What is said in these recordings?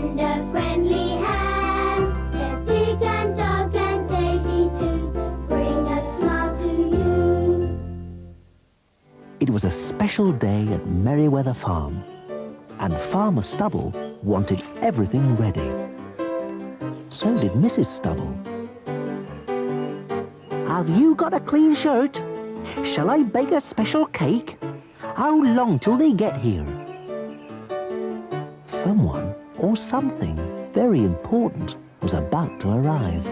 lend a friendly hand. Get Dig and Dug and Daisy too. Bring a smile to you. It was a special day at Merryweather Farm, and Farmer Stubble wanted everything ready. So did Mrs. Stubble. Have you got a clean shirt? Shall I bake a special cake? How long till they get here? Someone or something very important was about to arrive.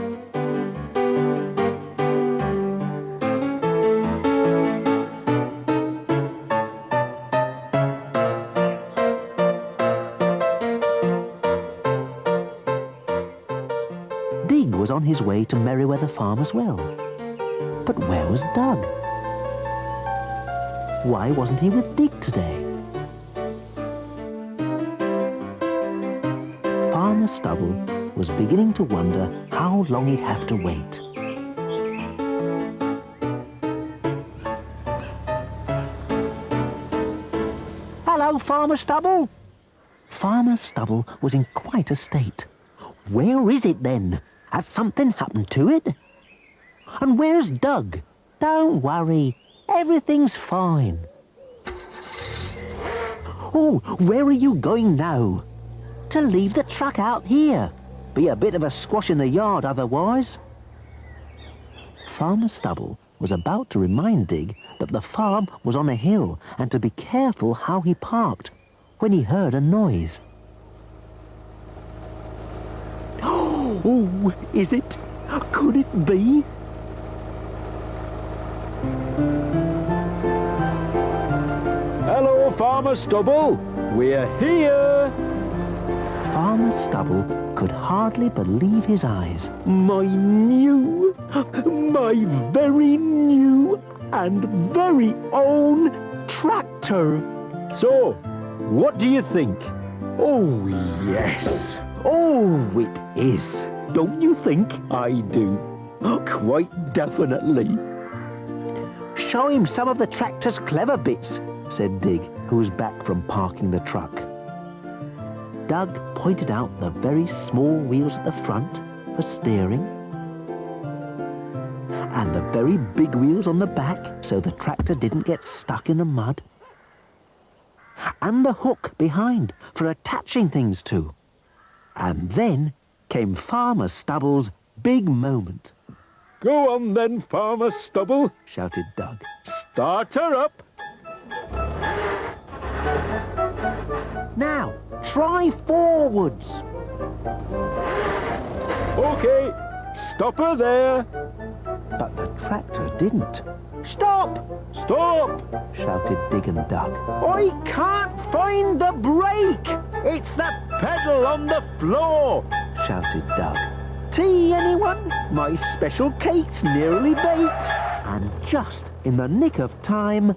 Dig was on his way to Merryweather Farm as well. But where was Dug? Why wasn't he with Dig today? Farmer Stubble was beginning to wonder how long he'd have to wait. Hello, Farmer Stubble. Farmer Stubble was in quite a state. Where is it then? Has something happened to it? And where's Dug? Don't worry, everything's fine. Oh, where are you going now? To leave the truck out here. Be a bit of a squash in the yard otherwise. Farmer Stubble was about to remind Dig that the farm was on a hill and to be careful how he parked when he heard a noise. Oh, is it? Could it be? Hello, Farmer Stubble. We're here. Farmer Stubble could hardly believe his eyes. My very new and very own tractor. So, what do you think? Oh, yes. Oh, it is. Don't you think? I do. Quite definitely. Show him some of the tractor's clever bits, said Dig, who was back from parking the truck. Dug pointed out the very small wheels at the front for steering, and the very big wheels on the back so the tractor didn't get stuck in the mud, and the hook behind for attaching things to. And then came Farmer Stubble's big moment. Go on then, Farmer Stubble, shouted Dug. Start her up. Now, try forwards. OK, stop her there. But the tractor didn't. Stop! Stop! Shouted Dig and Dug. I can't find the brake. It's the pedal on the floor, shouted Dug. Tea, anyone? My special cake's nearly baked. And just in the nick of time...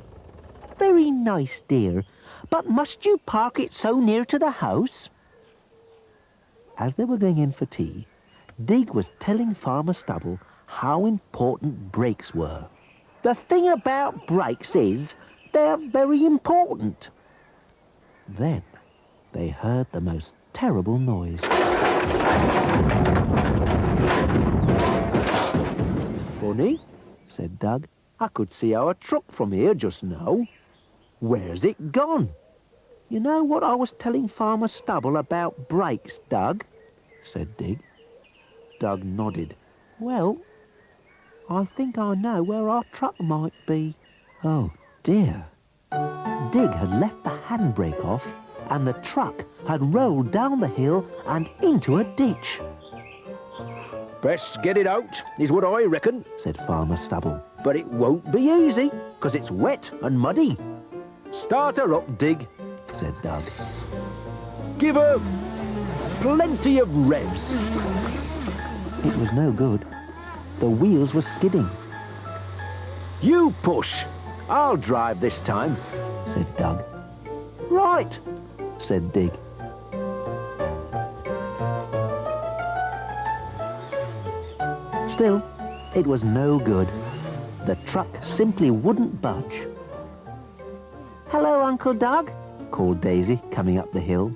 Very nice, dear, but must you park it so near to the house? As they were going in for tea, Dig was telling Farmer Stubble how important brakes were. The thing about brakes is they're very important. Then they heard the most terrible noise. Funny, said Dug. I could see our truck from here just now. Where's it gone? You know what I was telling Farmer Stubble about brakes, Dug? Said Dig. Dug nodded. Well, I think I know where our truck might be. Oh, dear. Dig had left the handbrake off, and the truck had rolled down the hill and into a ditch. Best get it out, is what I reckon, said Farmer Stubble. But it won't be easy, 'cause it's wet and muddy. Start her up, Dig, said Dug. Give her plenty of revs. It was no good. The wheels were skidding. You push. I'll drive this time, said Dug. Right, said Dig. Still, it was no good. The truck simply wouldn't budge. Hello, Uncle Dug, called Daisy, coming up the hill.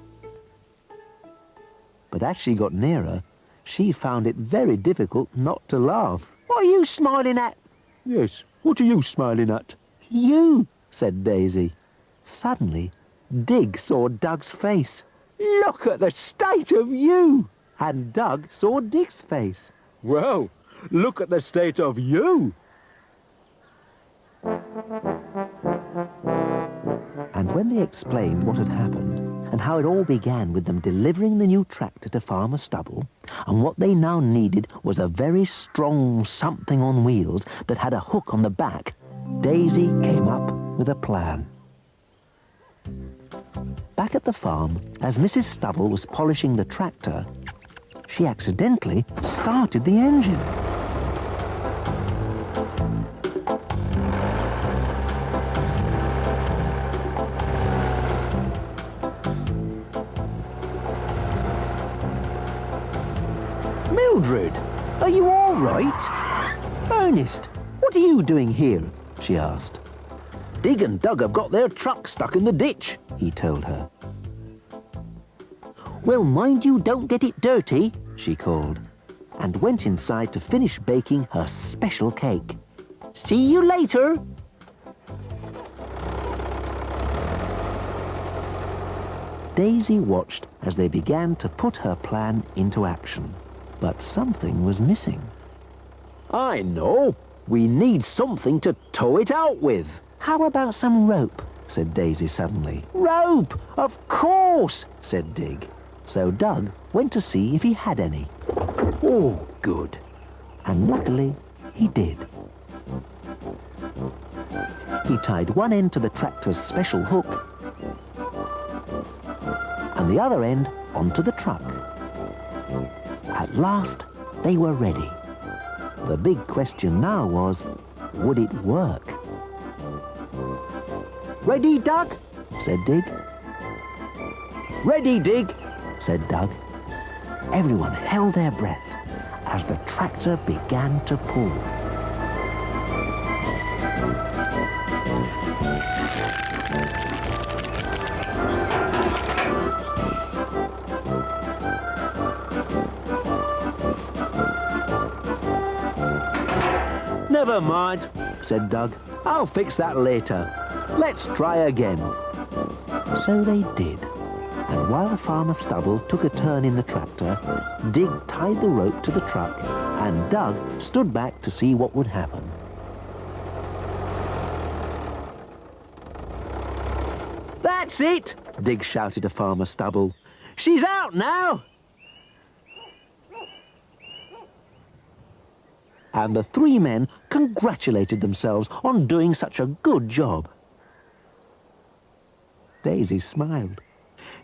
But as she got nearer, she found it very difficult not to laugh. "What are you smiling at?" Yes, what are you smiling at? "You," said Daisy. Suddenly, Dig saw Doug's face. "Look at the state of you!" And Doug saw Dig's face. Well, look at the state of you. And when they explained what had happened, and how it all began with them delivering the new tractor to Farmer Stubble, and what they now needed was a very strong something on wheels that had a hook on the back, Daisy came up with a plan. Back at the farm, as Mrs. Stubble was polishing the tractor, she accidentally started the engine. "Mildred, are you all right?" "Ernest, what are you doing here?" she asked. "Dig and Doug have got their truck stuck in the ditch," he told her. "Well, mind you don't get it dirty," she called, and went inside to finish baking her special cake. "See you later." Daisy watched as they began to put her plan into action, but something was missing. I know. We need something to tow it out with. "How about some rope?" said Daisy suddenly. Rope! Of course, said Dig. So Doug went to see if he had any. Oh, good. And luckily, he did. He tied one end to the tractor's special hook and the other end onto the truck. At last, they were ready. The big question now was, would it work? "Ready, Doug?" said Dig. Ready, Dig? said Doug. Everyone held their breath as the tractor began to pull. Never mind, said Doug. I'll fix that later. Let's try again. So they did. And while Farmer Stubble took a turn in the tractor, Dig tied the rope to the truck, and Doug stood back to see what would happen. That's it, Dig shouted to Farmer Stubble. She's out now. And the three men congratulated themselves on doing such a good job. Daisy smiled.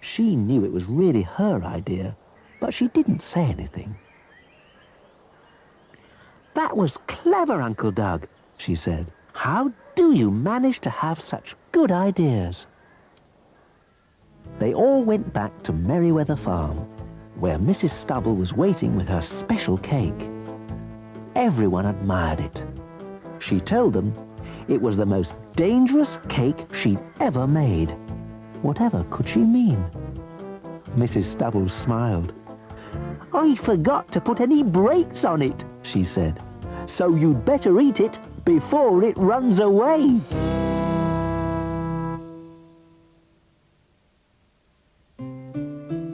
She knew it was really her idea, but she didn't say anything. "That was clever, Uncle Doug," she said. "How do you manage to have such good ideas?" They all went back to Merryweather Farm, where Mrs. Stubble was waiting with her special cake. Everyone admired it. She told them it was the most dangerous cake she'd ever made. Whatever could she mean? Mrs. Stubble smiled. "I forgot to put any brakes on it," she said. "So you'd better eat it before it runs away."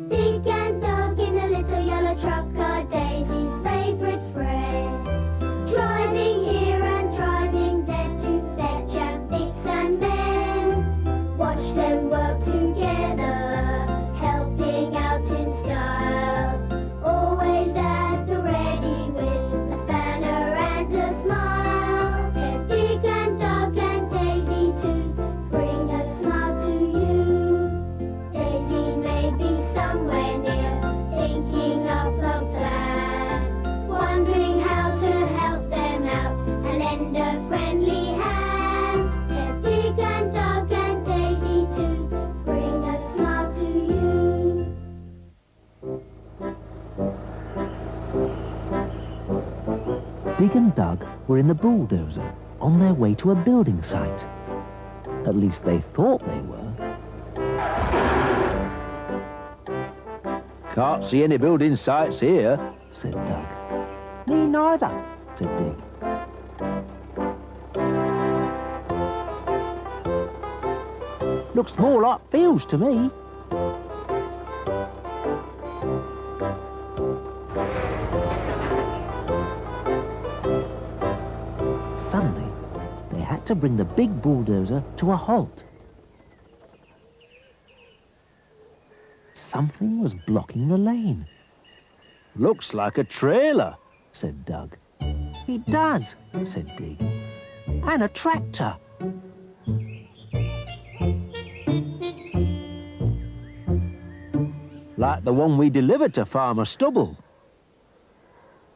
Dig and Dog in a little yellow truck are Daisy's favourite friends. Driving here and driving there to fetch and fix and mend. Watch them work together, helping out in style. Always at the ready with a spanner and a smile. They're Dig and Dog and Daisy too, bring a smile to you. Daisy may be somewhere near, thinking of a plan, wondering how to help them out and lend a friendly hand. They're Dig and Dog and Daisy too, bring a smile to you. Dig and Doug were in the bulldozer on their way to a building site. At least they thought they were. Can't see any building sites here, said Doug. Me neither, said Dig. Looks more like fields to me. Suddenly, they had to bring the big bulldozer to a halt. Something was blocking the lane, Looks like a trailer. said Doug. It does, said Dig. And a tractor. Like the one we delivered to Farmer Stubble.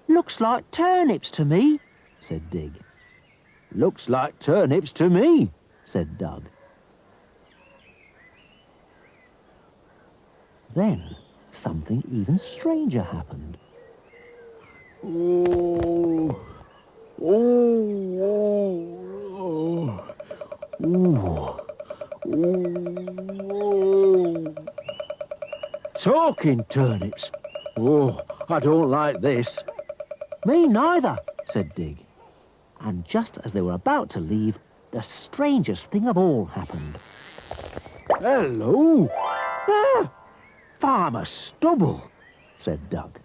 Looks like turnips to me, said Dig. Looks like turnips to me. Said Doug. Then something even stranger happened. Oh, oh, oh, oh. Talking turnips. Oh, I don't like this. Me neither, said Dig. And just as they were about to leave, the strangest thing of all happened. Hello. Ah, Farmer Stubble, said Doug.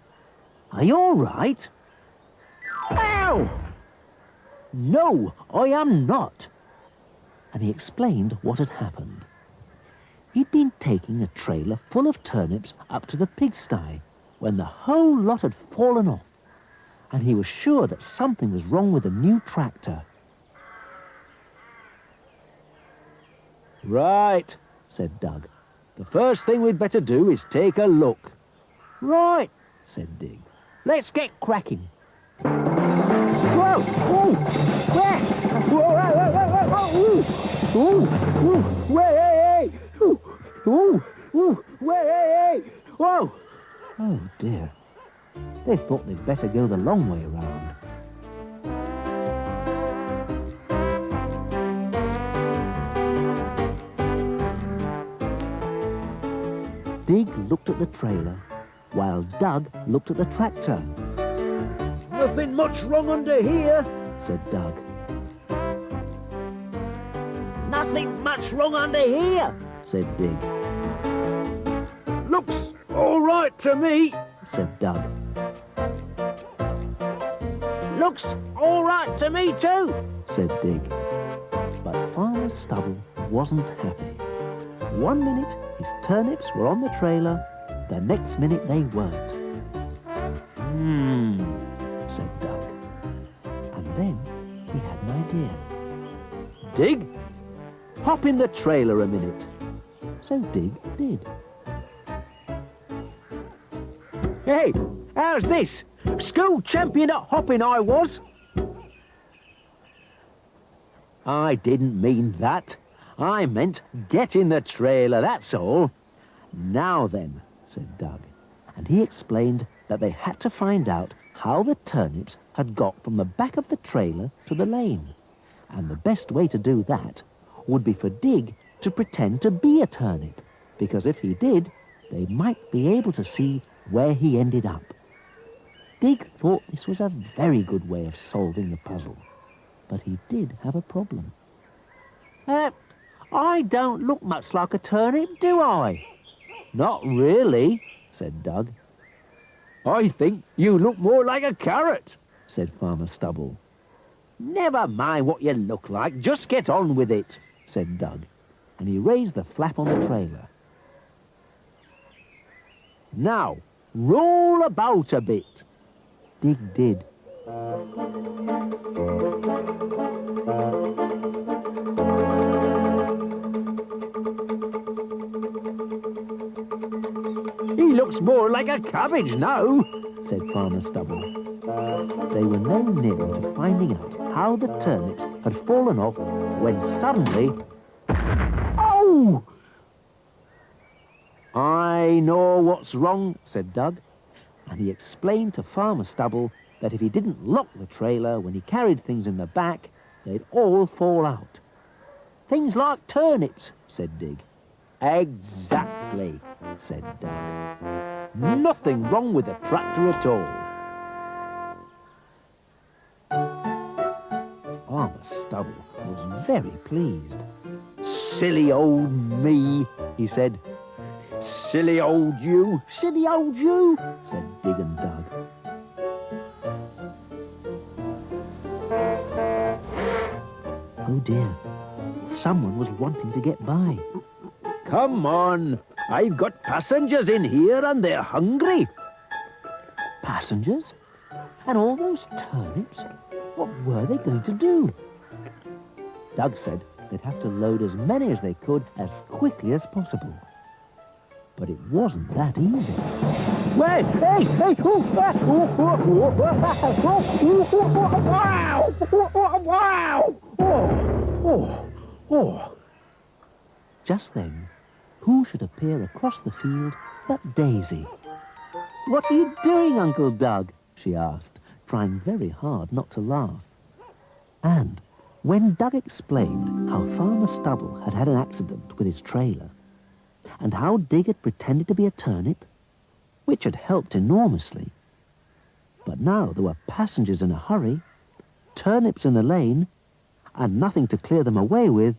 Are you all right? Ow! No, I am not. And he explained what had happened. He'd been taking a trailer full of turnips up to the pigsty when the whole lot had fallen off, and he was sure that something was wrong with the new tractor. Right, said Doug. The first thing we'd better do is take a look. Right, said Dig. Let's get cracking. Whoa! Ooh! Where? Whoa! Whoa! Ooh! Ooh! Way! Ooh! Ooh! Ooh! Way! Whoa! Oh dear. They thought they'd better go the long way around. Dig looked at the trailer, while Doug looked at the tractor. Nothing much wrong under here, said Doug. Nothing much wrong under here, said Dig. Looks all right to me, said Doug. Looks all right to me too, said Dig. But Farmer Stubble wasn't happy. One minute his turnips were on the trailer, the next minute they weren't. Said Doug. And then he had an idea. Dig, hop in the trailer a minute. So Dig did. Hey, how's this? School champion at hopping I was. I didn't mean that. I meant get in the trailer, that's all. Now then, said Doug, and he explained that they had to find out how the turnips had got from the back of the trailer to the lane. And the best way to do that would be for Dig to pretend to be a turnip, because if he did, they might be able to see where he ended up. Dig thought this was a very good way of solving the puzzle, but he did have a problem. I don't look much like a turnip, do I? Not really, said Doug. I think you look more like a carrot, said Farmer Stubble. Never mind what you look like, just get on with it, said Doug, and he raised the flap on the trailer. Now, roll about a bit. Dig did. He looks more like a cabbage now, said Farmer Stubble. They were no nearer to finding out how the turnips had fallen off when suddenly... Oh! I know what's wrong, said Doug, and he explained to Farmer Stubble that if he didn't lock the trailer when he carried things in the back, they'd all fall out. Things like turnips, said Dig. Exactly, said Doug. Nothing wrong with the tractor at all. Farmer Stubble was very pleased. Silly old me, he said. Silly old you, said Dig and Dug. Oh dear, someone was wanting to get by. Come on, I've got passengers in here and they're hungry. Passengers? And all those turnips? What were they going to do? Dug said they'd have to load as many as they could as quickly as possible. But it wasn't that easy. Wait, hey, wow! Just then, who should appear across the field but Daisy? "What are you doing, Uncle Dug?" she asked, trying very hard not to laugh. And when Dug explained how Farmer Stubble had had an accident with his trailer, and how Dig had pretended to be a turnip, which had helped enormously, but now there were passengers in a hurry, turnips in the lane, and nothing to clear them away with,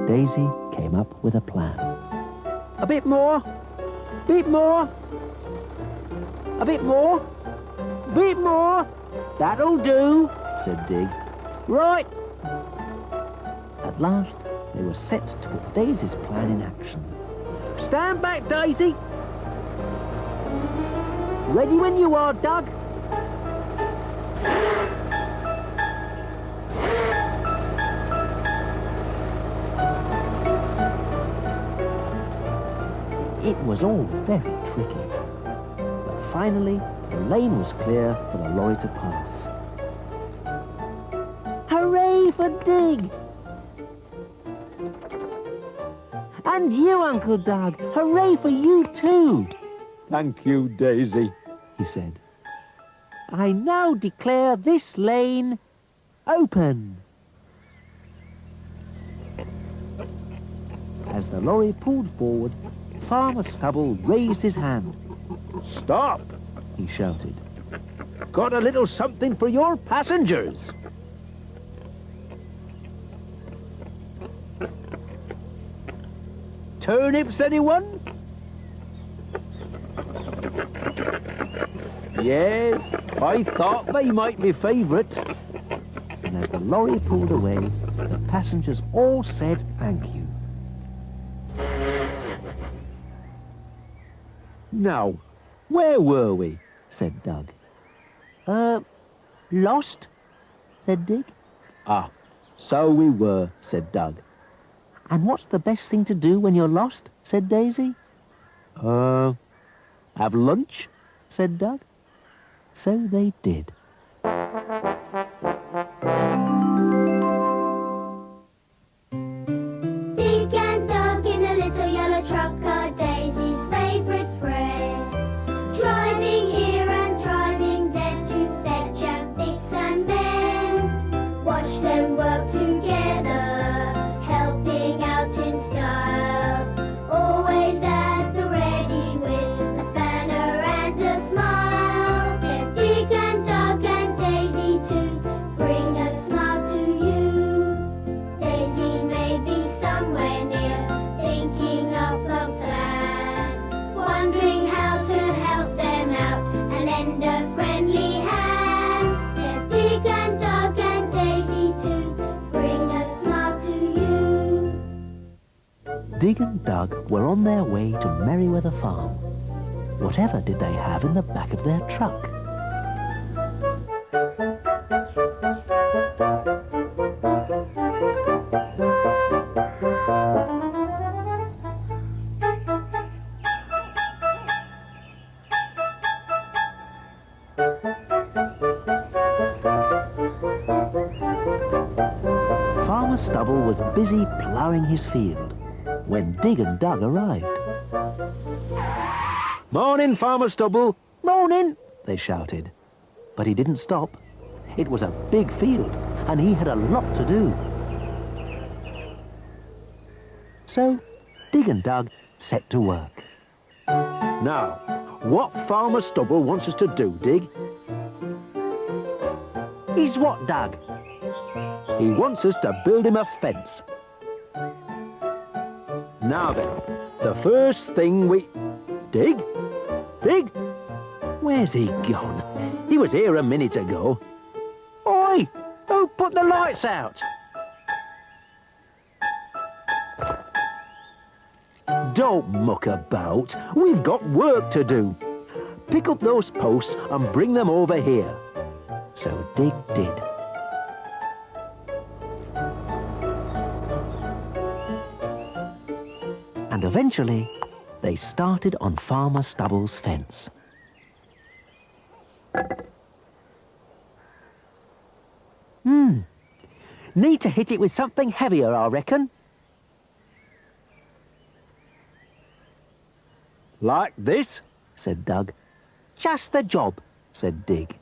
Daisy came up with a plan. A bit more, bit more, a bit more, bit more. That'll do, said Dig. Right. At last, they were set to put Daisy's plan in action. Stand back, Daisy. Ready when you are, Dug. It was all very tricky. But finally, the lane was clear for the lorry to pass. Hooray for Dig! And you, Uncle Dug! Hooray for you too! Thank you, Daisy, he said. I now declare this lane open. As the lorry pulled forward, Farmer Stubble raised his hand. Stop, he shouted. Got a little something for your passengers. Turnips, anyone? Yes, I thought they might be favourite. And as the lorry pulled away, the passengers all said thank you. Now, where were we? Said Dug. Lost? Said Dig. Ah, so we were, said Dug. And what's the best thing to do when you're lost? Said Daisy. Have lunch? Said Dug. So they did. Dig and Dug in a little yellow truck are Daisy's favourite friends. Driving here and driving there to fetch and fix and mend. Watch them work together, helping out in style. Always at the ready with a spanner and a smile. They're Dig and Dug and Daisy too, bring a smile to you. Daisy may be somewhere near, thinking of a plan, wondering how to help them out and lend a friendly hand. They're Dig and Dug and Daisy too, bring a smile to you. Dig and Dug were on their way to Merryweather Farm. Whatever did they have in the back of their truck? Farmer Stubble was busy ploughing his field when Dig and Dug arrived. Morning, Farmer Stubble. Morning, they shouted. But he didn't stop. It was a big field, and he had a lot to do. So Dig and Dug set to work. Now, what Farmer Stubble wants us to do, Dig? Is what, Dug? He wants us to build him a fence. Now then, the first thing we... Dig? Dig? Where's he gone? He was here a minute ago. Oi! Who put the lights out? Don't muck about. We've got work to do. Pick up those posts and bring them over here. So Dig did. And eventually, they started on Farmer Stubble's fence. Need to hit it with something heavier, I reckon. Like this? Said Dug. Just the job, said Dig.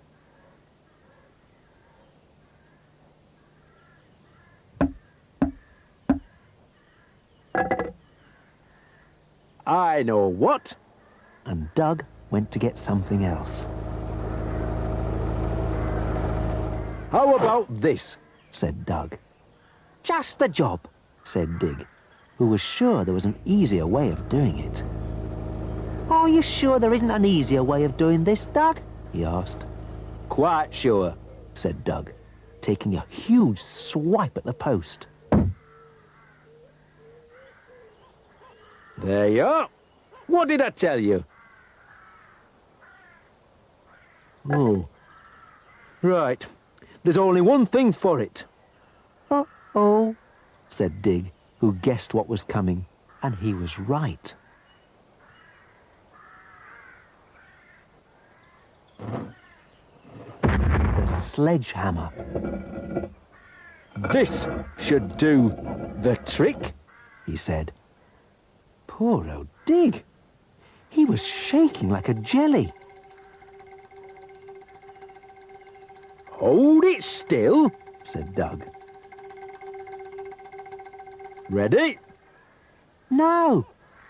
I know what. And Dug went to get something else. How about this? Said Dug. Just the job, said Dig, who was sure there was an easier way of doing it. Are you sure there isn't an easier way of doing this, Dug? He asked. Quite sure, said Dug, taking a huge swipe at the post. There you are. What did I tell you? Oh. Right. There's only one thing for it. Uh-oh, said Dig, who guessed what was coming, and he was right. The sledgehammer. This should do the trick, he said. Poor old Dig. He was shaking like a jelly. Hold it still, said Dug. Ready? No,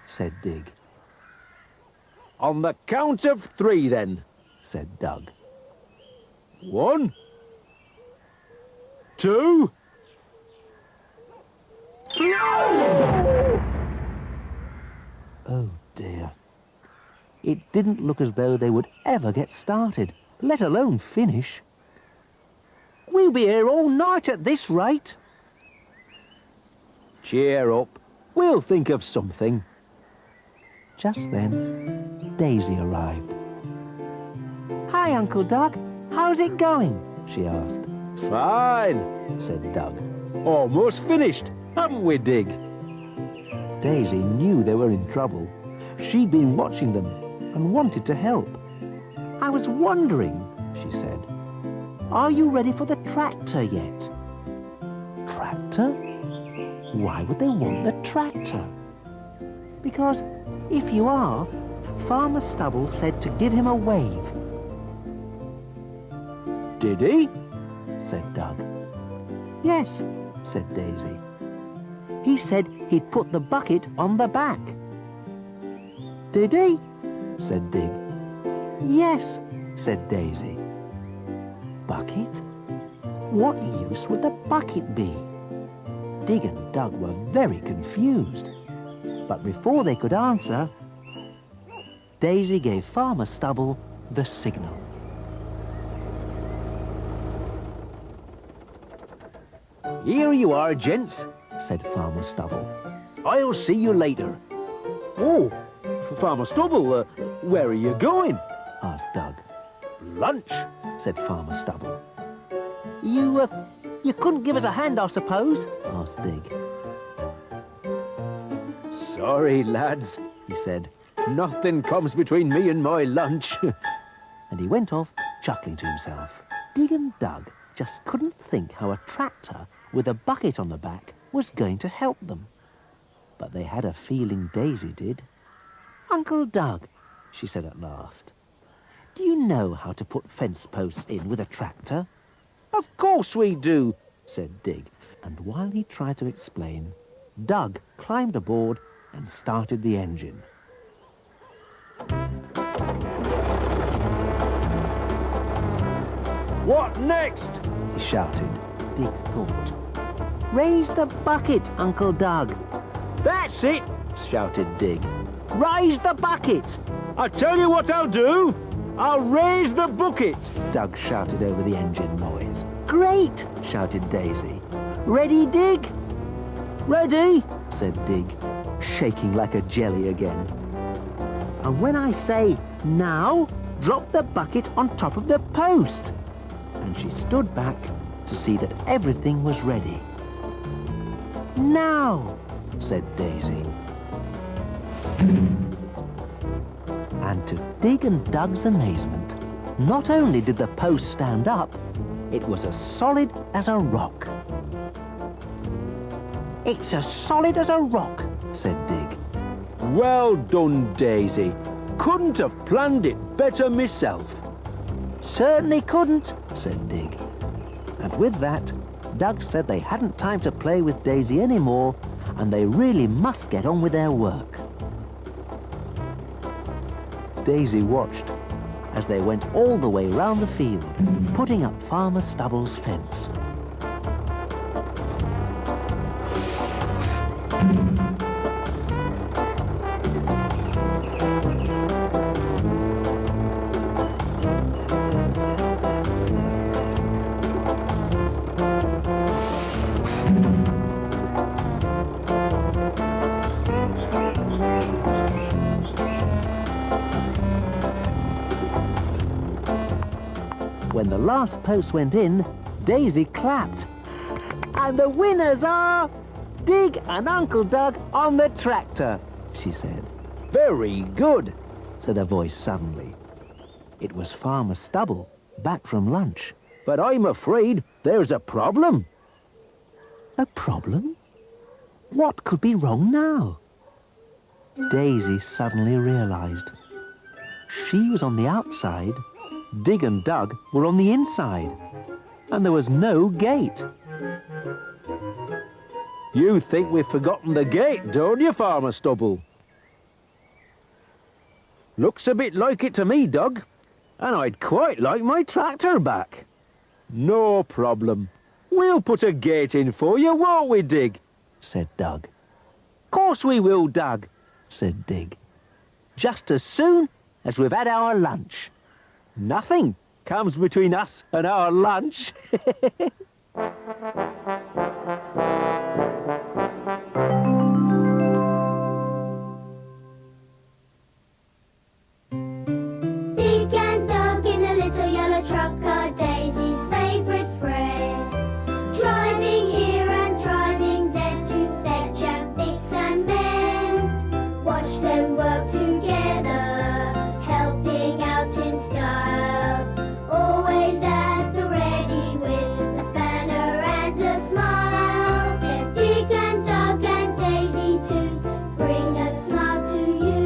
said Dig. On the count of 3 then, said Dug. 1, 2, 3. Oh dear. It didn't look as though they would ever get started, let alone finish. We'll be here all night at this rate. Cheer up. We'll think of something. Just then, Daisy arrived. Hi, Uncle Dug. How's it going? She asked. Fine, said Dug. Almost finished, haven't we, Dig? Daisy knew they were in trouble. She'd been watching them and wanted to help. I was wondering, she said, are you ready for the tractor yet? Tractor? Why would they want the tractor? Because if you are, Farmer Stubble said to give him a wave. Did he? Said Dug. Yes, said Daisy. He said he'd put the bucket on the back. Did he? Said Dig. Yes, said Daisy. Bucket? What use would the bucket be? Dig and Dug were very confused. But before they could answer, Daisy gave Farmer Stubble the signal. Here you are, gents, said Farmer Stubble. I'll see you later. Oh, Farmer Stubble, where are you going? Asked Dug. Lunch, said Farmer Stubble. You couldn't give us a hand, I suppose? Asked Dig. Sorry, lads, he said. Nothing comes between me and my lunch. And he went off, chuckling to himself. Dig and Dug just couldn't think how a tractor with a bucket on the back was going to help them. But they had a feeling Daisy did. Uncle Dug, she said at last, do you know how to put fence posts in with a tractor? Of course we do, said Dig. And while he tried to explain, Dug climbed aboard and started the engine. What next? He shouted. Dig thought. Raise the bucket, Uncle Doug. That's it! Shouted Dig. Raise the bucket! I tell you what I'll do. I'll raise the bucket. Doug shouted over the engine noise. Great! Shouted Daisy. Ready, Dig? Ready, said Dig, shaking like a jelly again. And when I say now, drop the bucket on top of the post. And she stood back to see that everything was ready. Now, said Daisy. And to Dig and Doug's amazement, not only did the post stand up, it was as solid as a rock. It's as solid as a rock, said Dig. Well done, Daisy. Couldn't have planned it better myself. Certainly couldn't, said Dig. And with that, Doug said they hadn't time to play with Daisy anymore, and they really must get on with their work. Daisy watched as they went all the way round the field, putting up Farmer Stubble's fence. When the last post went in, Daisy clapped. And the winners are Dig and Uncle Doug on the tractor, she said. Very good, said a voice suddenly. It was Farmer Stubble, back from lunch. but I'm afraid there's a problem. A problem? What could be wrong now? Daisy suddenly realized. She was on the outside, Dig and Doug were on the inside, and there was no gate. You think we've forgotten the gate, don't you, Farmer Stubble? Looks a bit like it to me, Doug, and I'd quite like my tractor back. No problem. We'll put a gate in for you, won't we, Dig? Said Doug. Course we will, Doug, said Dig. Just as soon as we've had our lunch. Nothing comes between us and our lunch. Dig and Dug in a little yellow truck are Daisy's favourite friends. Driving here and driving there to fetch and fix and mend. Watch them work together, helping out in style. Always at the ready with a spanner and a smile. Get Dig and Dug and Daisy to bring a smile to you.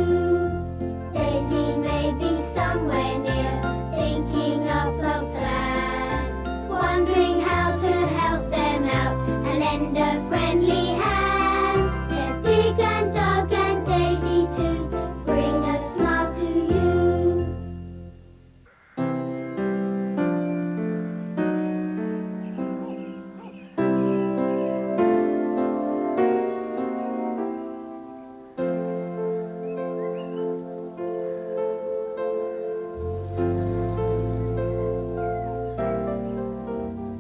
Daisy may be somewhere near, thinking up a plan, wondering how to help them out and lend a friendly hand. Get Dig and Dug and Daisy to bring a smile to you.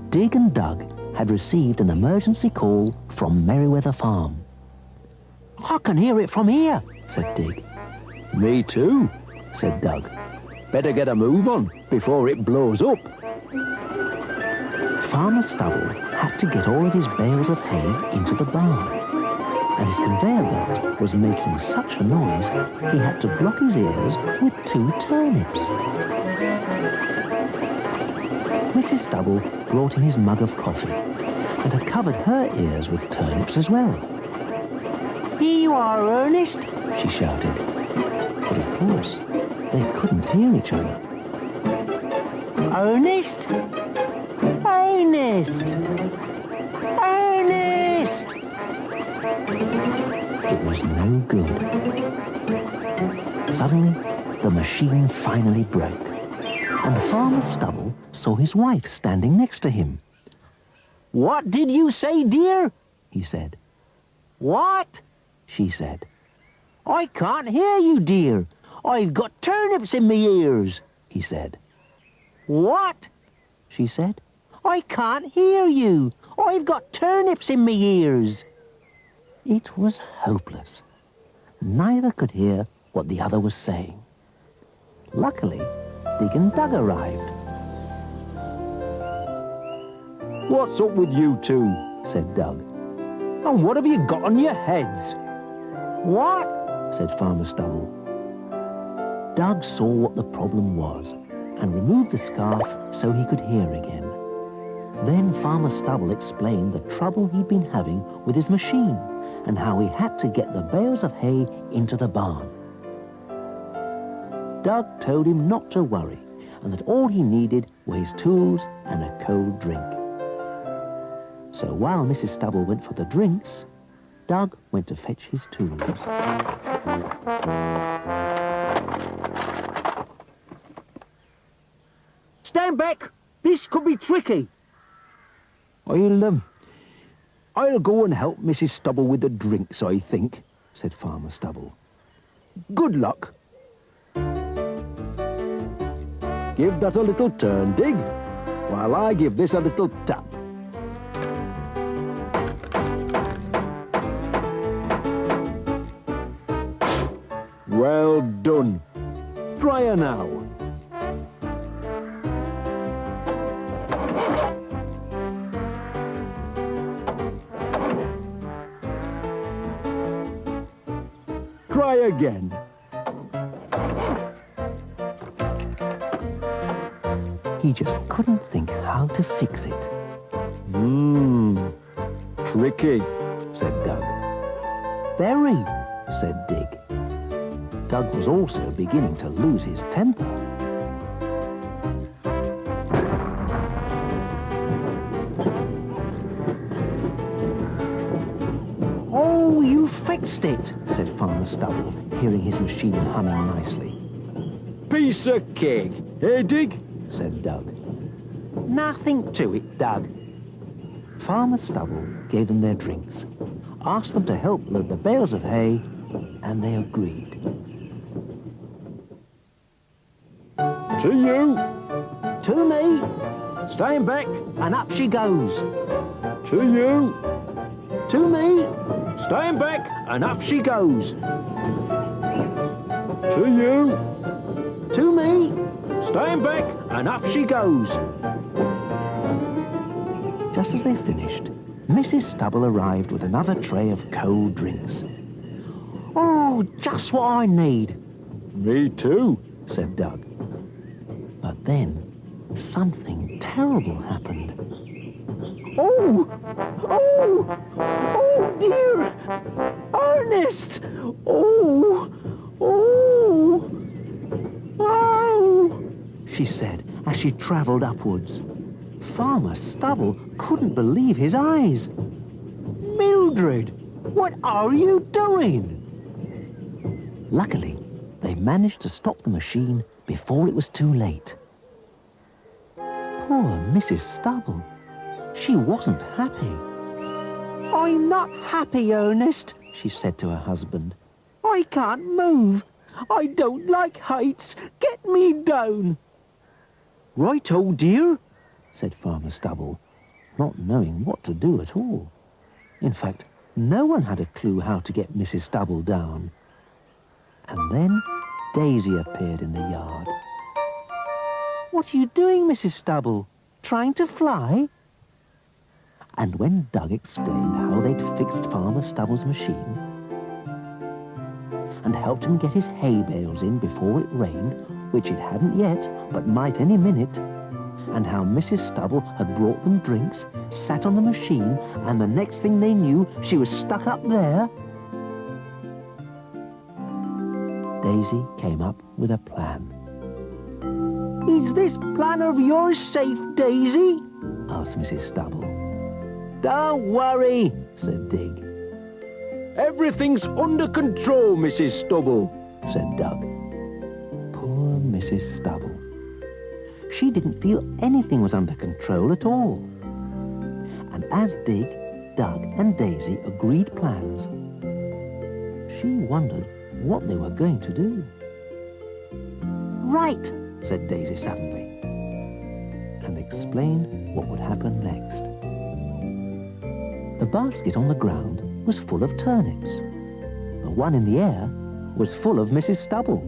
Dig and Dug had received an emergency call from Merryweather Farm. I can hear it from here, said Dig. Me too, Said Doug. better get a move on before it blows up. Farmer Stubble had to get all of his bales of hay into the barn, and his conveyor belt was making such a noise he had to block his ears with 2 turnips. Mrs. Stubble brought him his mug of coffee and had covered her ears with turnips as well. Here you are, Ernest, she shouted. But of course, they couldn't hear each other. Ernest? Ernest! Ernest! It was was no good. Suddenly, the machine finally broke, and Farmer Stubble saw his wife standing next to him. "What did you say, dear?" he said. "What?" she said. "I can't hear you, dear. I've got turnips in my ears," he said. "What?" she said. "I can't hear you. I've got turnips in my ears." It was hopeless. Neither could hear what the other was saying. Luckily, Dig and Dug arrived. "What's up with you two?" said Dug. "And what have you got on your heads?" "What?" said Farmer Stubble. Dug saw what the problem was and removed the scarf so he could hear again. Then Farmer Stubble explained the trouble he'd been having with his machine and how he had to get the bales of hay into the barn. Dug told him not to worry and that all he needed were his tools and a cold drink. So while Mrs. Stubble went for the drinks, Dug went to fetch his tools. "Stand back! This could be tricky." I'll go and help Mrs. Stubble with the drinks, I think," said Farmer Stubble. "Good luck." "Give that a little turn, Dig, while I give this a little tap." "Well done. Try her now." "Try again." He just couldn't think how to fix it. Tricky," said Dug. "Very," said Dig. Dug was also beginning to lose his temper. "Oh, you fixed it," said Farmer Stubble, hearing his machine humming nicely. "Piece of cake, eh, Dig?" said Dug. "Nothing to it, Dug." Farmer Stubble gave them their drinks, asked them to help load the bales of hay, and they agreed. "To you." "To me." "Stand back." And up she goes. "To you." "To me." "Stand back." And up she goes. "To you." "To me." "Stand back." And up she goes. Just as they finished, Mrs. Stubble arrived with another tray of cold drinks. "Oh, just what I need." "Me too," said Dug. But then, something terrible happened. "Oh! Oh! Oh, dear! Ernest! Oh! Oh! Oh!" she said as she travelled upwards. Farmer Stubble couldn't believe his eyes. "Mildred, what are you doing?" Luckily, they managed to stop the machine before it was too late. Poor Mrs. Stubble. She wasn't happy. "I'm not happy, Ernest," she said to her husband. "I can't move. I don't like heights. Get me down." "Right, oh dear," said Farmer Stubble, not knowing what to do at all. In fact, no one had a clue how to get Mrs. Stubble down. And then Daisy appeared in the yard. "What are you doing, Mrs. Stubble? Trying to fly?" And when Dug explained how they'd fixed Farmer Stubble's machine and helped him get his hay bales in before it rained, which it hadn't yet, but might any minute, and how Mrs. Stubble had brought them drinks, sat on the machine, and the next thing they knew, she was stuck up there, Daisy came up with a plan. "Is this plan of yours safe, Daisy?" asked Mrs. Stubble. "Don't worry," said Dig. Everything's under control, Mrs. Stubble, said Doug. Poor Mrs. Stubble. She didn't feel anything was under control at all. And as Dig, Doug and Daisy agreed plans, she wondered what they were going to do. Right, said Daisy suddenly, and explained what would happen next. The basket on the ground was full of turnips. The one in the air was full of Mrs. Stubble.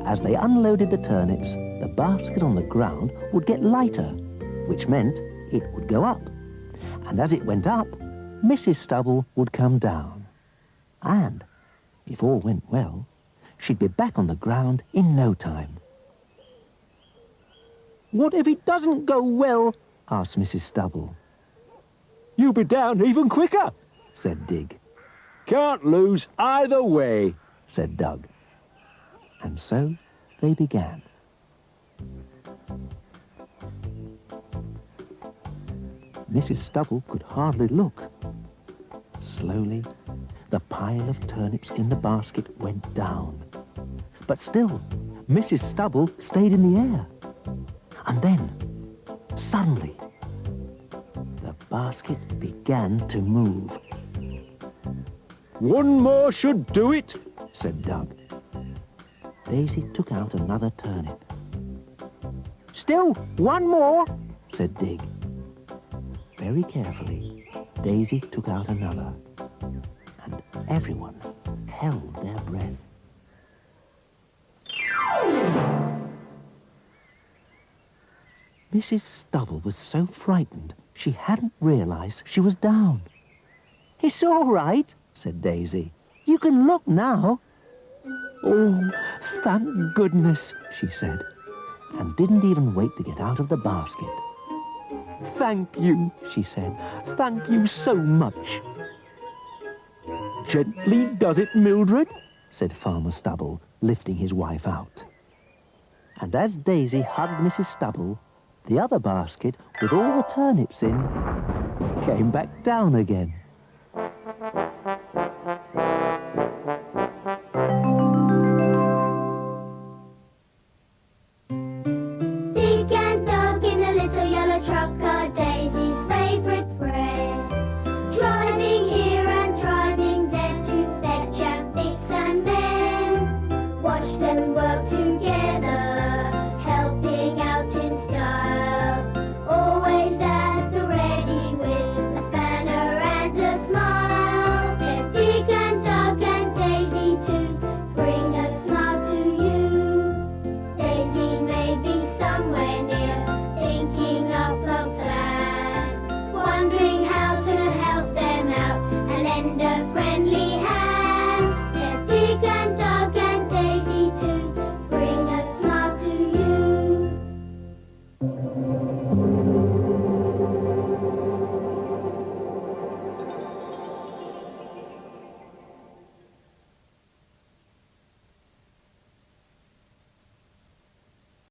As they unloaded the turnips, the basket on the ground would get lighter, which meant it would go up. And as it went up, Mrs. Stubble would come down. And, if all went well, she'd be back on the ground in no time. What if it doesn't go well? Asked Mrs. Stubble. You'll be down even quicker, Said Dig. Can't lose either way, Said Doug. And so they began. Mrs. Stubble could hardly look. Slowly, the pile of turnips in the basket went down. But still, Mrs. Stubble stayed in the air. And then, suddenly, the basket began to move. One more should do it, Said Doug. Daisy took out another turnip. Still one more, Said Dig. Very carefully, Daisy took out another, and everyone held their breath. Mrs. Stubble was so frightened she hadn't realized she was down. It's all right, said Daisy. You can look now. Oh, thank goodness, she said, and didn't even wait to get out of the basket. Thank you, she said. Thank you so much. Gently does it, Mildred, said Farmer Stubble, lifting his wife out. And as Daisy hugged Mrs. Stubble, the other basket, with all the turnips in, came back down again.